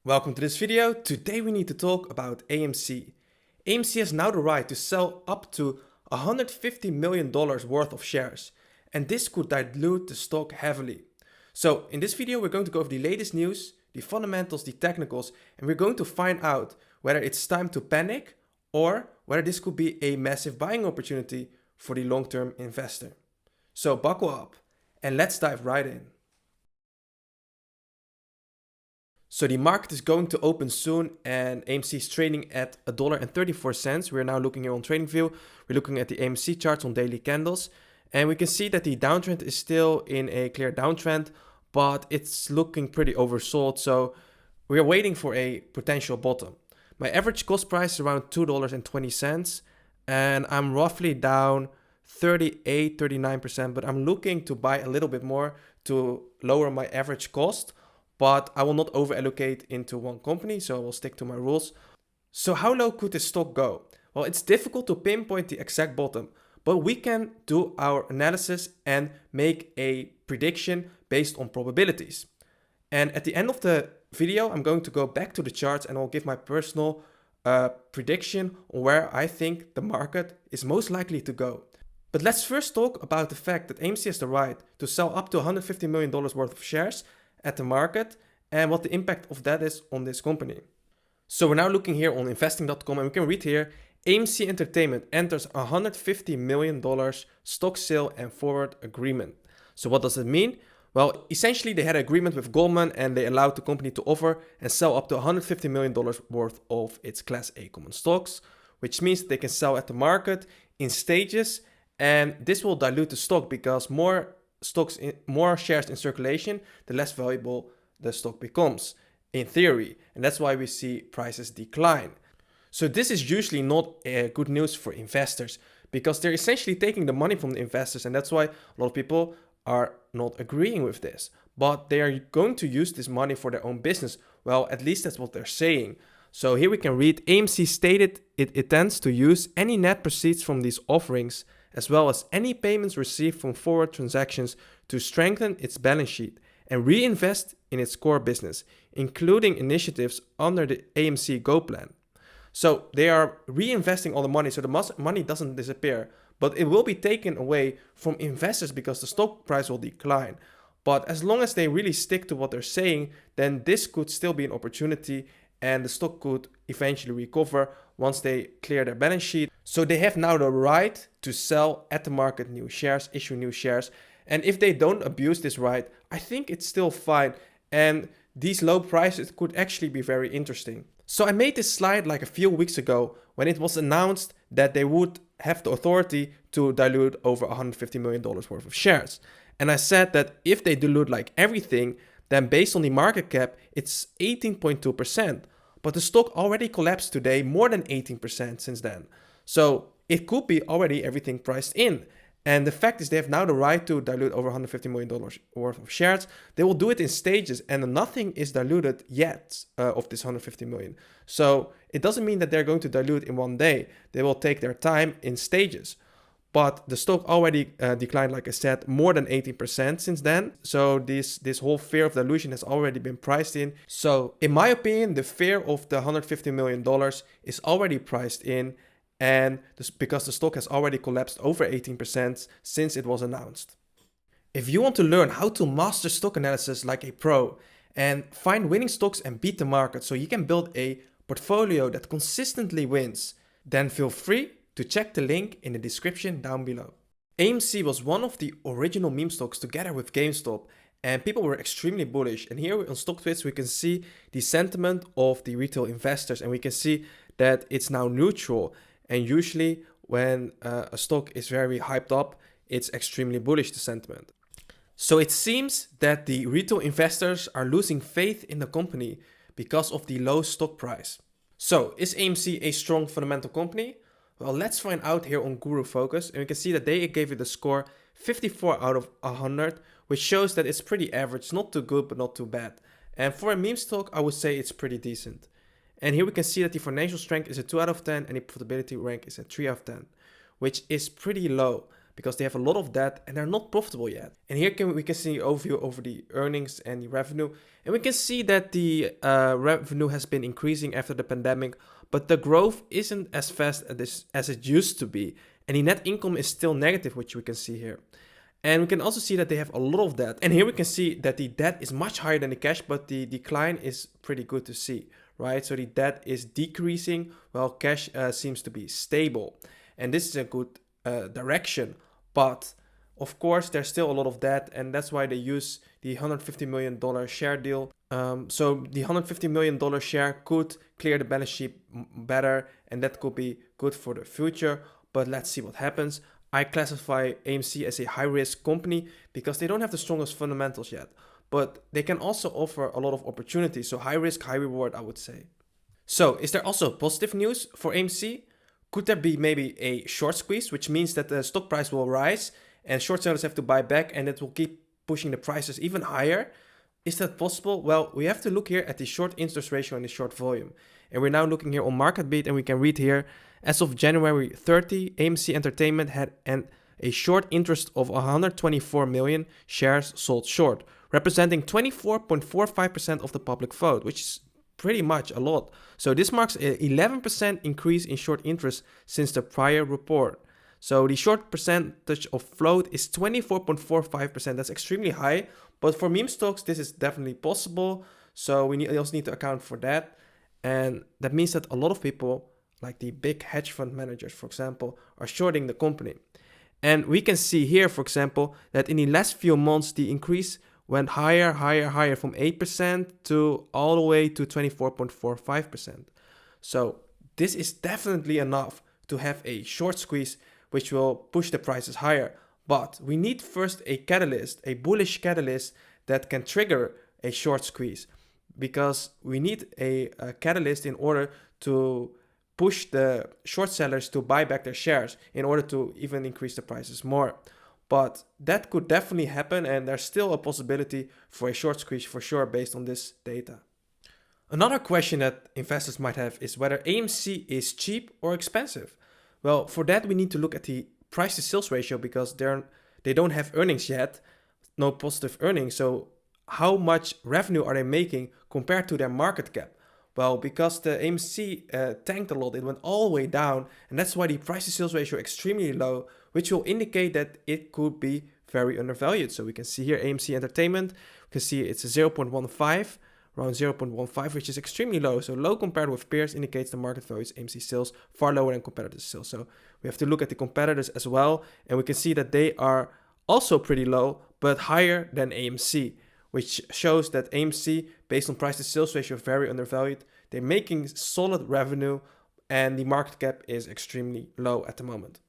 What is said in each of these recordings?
Welcome to this video. Today we need to talk about AMC. AMC has now the right to sell up to $150 million worth of shares, and this could dilute the stock heavily. So in this video we're going to go over the latest news, the fundamentals, the technicals, and we're going to find out whether it's time to panic or whether this could be a massive buying opportunity for the long-term investor. So buckle up and let's dive right in. So the market is going to open soon and AMC is trading at $1.34. We're now looking here on TradingView. We're looking at the AMC charts on daily candles. And we can see that the downtrend is still in a clear downtrend, but it's looking pretty oversold. So we're waiting for a potential bottom. My average cost price is around $2.20 and I'm roughly down 39%, but I'm looking to buy a little bit more to lower my average cost. But I will not over allocate into one company, so I will stick to my rules. So how low could this stock go? Well, it's difficult to pinpoint the exact bottom, but we can do our analysis and make a prediction based on probabilities. And at the end of the video, I'm going to go back to the charts and I'll give my personal prediction on where I think the market is most likely to go. But let's first talk about the fact that AMC has the right to sell up to $150 million worth of shares at the market and what the impact of that is on this company. So we're now looking here on investing.com and we can read here, AMC Entertainment enters $150 million stock sale and forward agreement. So what does it mean? Well, essentially they had an agreement with Goldman and they allowed the company to offer and sell up to $150 million worth of its Class A common stocks, which means they can sell at the market in stages, and this will dilute the stock because more shares in circulation, the less valuable the stock becomes, in theory. And that's why we see prices decline. So this is usually not good news for investors because they're essentially taking the money from the investors. And that's why a lot of people are not agreeing with this. But they are going to use this money for their own business. Well, at least that's what they're saying. So here we can read, AMC stated it intends to use any net proceeds from these offerings as well as any payments received from forward transactions to strengthen its balance sheet and reinvest in its core business, including initiatives under the AMC Go plan. So they are reinvesting all the money, so the money doesn't disappear, but it will be taken away from investors because the stock price will decline. But as long as they really stick to what they're saying, then this could still be an opportunity and the stock could eventually recover once they clear their balance sheet. So they have now the right to sell at the market new shares, issue new shares. And if they don't abuse this right, I think it's still fine. And these low prices could actually be very interesting. So I made this slide like a few weeks ago when it was announced that they would have the authority to dilute over $150 million worth of shares. And I said that if they dilute like everything, then based on the market cap, it's 18.2%. But the stock already collapsed today more than 18% since then. So it could be already everything priced in. And the fact is they have now the right to dilute over $150 million worth of shares. They will do it in stages and nothing is diluted yet of this $150 million. So it doesn't mean that they're going to dilute in one day. They will take their time in stages. But the stock already declined, like I said, more than 18% since then. So this whole fear of dilution has already been priced in. So in my opinion, the fear of the $150 million is already priced in. And this, because the stock has already collapsed over 18% since it was announced. If you want to learn how to master stock analysis like a pro and find winning stocks and beat the market so you can build a portfolio that consistently wins, then feel free to check the link in the description down below. AMC was one of the original meme stocks together with GameStop and people were extremely bullish. And here on StockTwits we can see the sentiment of the retail investors and we can see that it's now neutral. And usually when a stock is very hyped up, it's extremely bullish, the sentiment. So it seems that the retail investors are losing faith in the company because of the low stock price. So is AMC a strong fundamental company? Well, let's find out here on Guru Focus, and we can see that they gave it a score 54 out of 100, which shows that it's pretty average, not too good, but not too bad. And for a meme stock, I would say it's pretty decent. And here we can see that the financial strength is a 2 out of 10 and the profitability rank is a 3 out of 10, which is pretty low. because they have a lot of debt and they're not profitable yet. And here we can see an overview over the earnings and the revenue. And we can see that the revenue has been increasing after the pandemic, but the growth isn't as fast as it used to be. And the net income is still negative, which we can see here. And we can also see that they have a lot of debt. And here we can see that the debt is much higher than the cash, but the decline is pretty good to see, right? So the debt is decreasing while cash seems to be stable. And this is a good direction. But of course, there's still a lot of debt, and that's why they use the $150 million share deal. So the $150 million share could clear the balance sheet better, and that could be good for the future. But let's see what happens. I classify AMC as a high-risk company because they don't have the strongest fundamentals yet, but they can also offer a lot of opportunities. So high risk, high reward, I would say. So is there also positive news for AMC? Could there be maybe a short squeeze, which means that the stock price will rise and short sellers have to buy back, and it will keep pushing the prices even higher? Is that possible? Well, we have to look here at the short interest ratio and the short volume. And we're now looking here on MarketBeat, and we can read here, as of January 30, AMC Entertainment had a short interest of 124 million shares sold short, representing 24.45% of the public vote, which is pretty much a lot. So this marks an 11% increase in short interest since the prior report. So the short percentage of float is 24.45%. That's extremely high. But for meme stocks, this is definitely possible. So we also need to account for that. And that means that a lot of people, like the big hedge fund managers, for example, are shorting the company. And we can see here, for example, that in the last few months, the increase went higher from 8% to all the way to 24.45%. So this is definitely enough to have a short squeeze, which will push the prices higher. But we need first a catalyst, a bullish catalyst that can trigger a short squeeze, because we need a catalyst in order to push the short sellers to buy back their shares in order to even increase the prices more. But that could definitely happen, and there's still a possibility for a short squeeze for sure based on this data. Another question that investors might have is whether AMC is cheap or expensive. Well, for that we need to look at the price to sales ratio, because they don't have earnings yet, no positive earnings. So how much revenue are they making compared to their market cap? Well, because the AMC tanked a lot, it went all the way down, and that's why the price to sales ratio is extremely low, which will indicate that it could be very undervalued. So we can see here AMC Entertainment, we can see it's a 0.15, around 0.15, which is extremely low. So low compared with peers indicates the market value is AMC sales far lower than competitors' sales. So we have to look at the competitors as well, and we can see that they are also pretty low, but higher than AMC, which shows that AMC, based on price to sales ratio, very undervalued. They're making solid revenue, and the market cap is extremely low at the moment.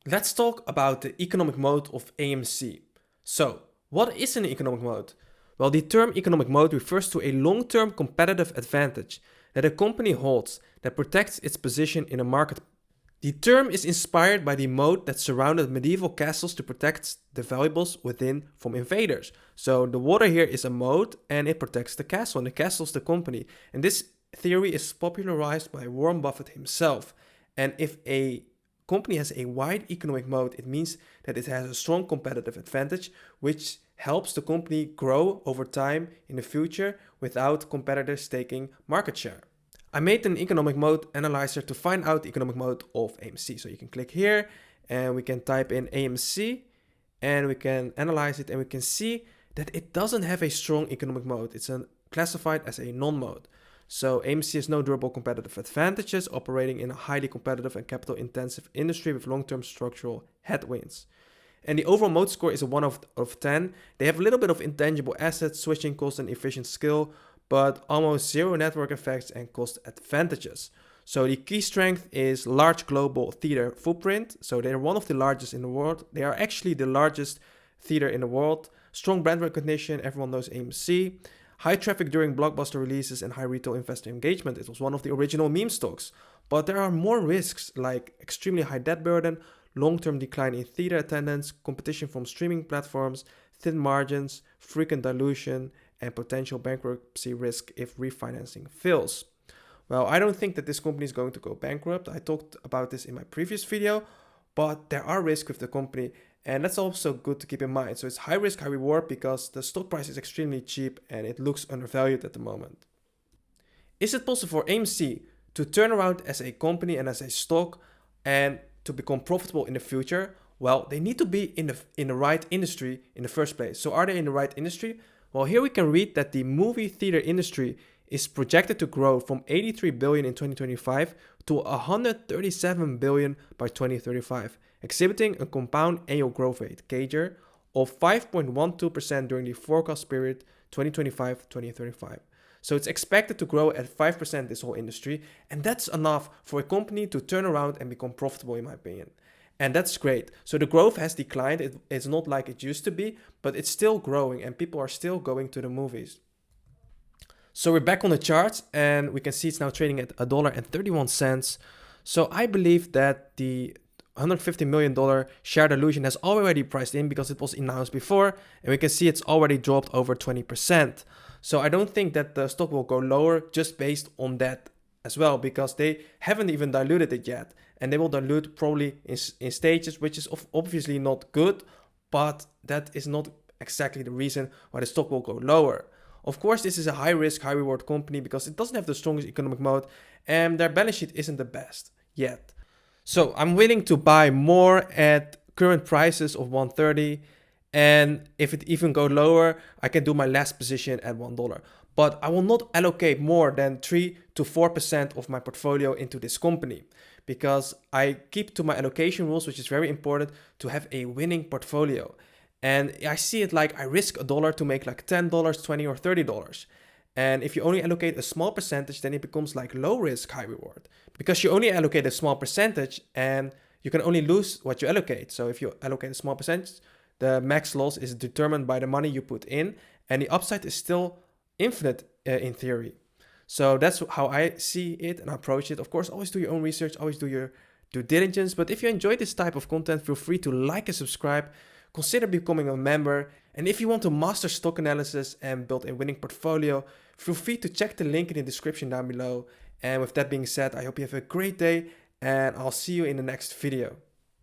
Let's talk about the economic moat of AMC. So, what is an economic moat? Well, the term economic moat refers to a long-term competitive advantage that a company holds that protects its position in a market. The term is inspired by the moat that surrounded medieval castles to protect the valuables within from invaders. So the water here is a moat, and it protects the castle, and the castle is the company. And this theory is popularized by Warren Buffett himself. And if a company has a wide economic moat, it means that it has a strong competitive advantage, which helps the company grow over time in the future without competitors taking market share. I made an economic moat analyzer to find out the economic moat of AMC. So you can click here and we can type in AMC and we can analyze it, and we can see that it doesn't have a strong economic moat. It's classified as a non-moat. So AMC has no durable competitive advantages, operating in a highly competitive and capital intensive industry with long-term structural headwinds. And the overall moat score is a 1 of 10. They have a little bit of intangible assets, switching cost and efficient skill, but almost zero network effects and cost advantages. So the key strength is large global theater footprint. So they're one of the largest in the world. They are actually the largest theater in the world. Strong brand recognition, everyone knows AMC. High traffic during blockbuster releases and high retail investor engagement. It was one of the original meme stocks. But there are more risks like extremely high debt burden, long-term decline in theater attendance, competition from streaming platforms, thin margins, frequent dilution, and potential bankruptcy risk if refinancing fails. Well, I don't think that this company is going to go bankrupt. I talked about this in my previous video, but there are risks with the company, and that's also good to keep in mind. So it's high risk, high reward because the stock price is extremely cheap and it looks undervalued at the moment. Is it possible for AMC to turn around as a company and as a stock and to become profitable in the future? Well, they need to be in the right industry in the first place. So are they in the right industry? Well, here we can read that the movie theater industry is projected to grow from 83 billion in 2025 to 137 billion by 2035, exhibiting a compound annual growth rate (CAGR) of 5.12% during the forecast period 2025-2035. So it's expected to grow at 5% this whole industry, and that's enough for a company to turn around and become profitable in my opinion. And that's great. So the growth has declined. It's not like it used to be, but it's still growing and people are still going to the movies. So we're back on the charts and we can see it's now trading at $1.31. So I believe that the $150 million share dilution has already priced in because it was announced before, and we can see it's already dropped over 20%. So I don't think that the stock will go lower just based on that as well, because they haven't even diluted it yet, and they will dilute probably in stages, which is obviously not good, but that is not exactly the reason why the stock will go lower. Of course, this is a high risk, high reward company because it doesn't have the strongest economic moat and their balance sheet isn't the best yet. So I'm willing to buy more at current prices of 130, and if it even go lower, I can do my last position at $1. But I will not allocate more than 3 to 4% of my portfolio into this company because I keep to my allocation rules, which is very important to have a winning portfolio. And I see it like I risk $1 to make like $10, $20 or $30. And if you only allocate a small percentage, then it becomes like low risk, high reward, because you only allocate a small percentage and you can only lose what you allocate. So if you allocate a small percentage, the max loss is determined by the money you put in, and the upside is still infinite in theory. So that's how I see it and approach it. Of course, always do your own research, always do your due diligence. But if you enjoy this type of content, feel free to like and subscribe. Consider becoming a member. And if you want to master stock analysis and build a winning portfolio, feel free to check the link in the description down below. And with that being said, I hope you have a great day and I'll see you in the next video.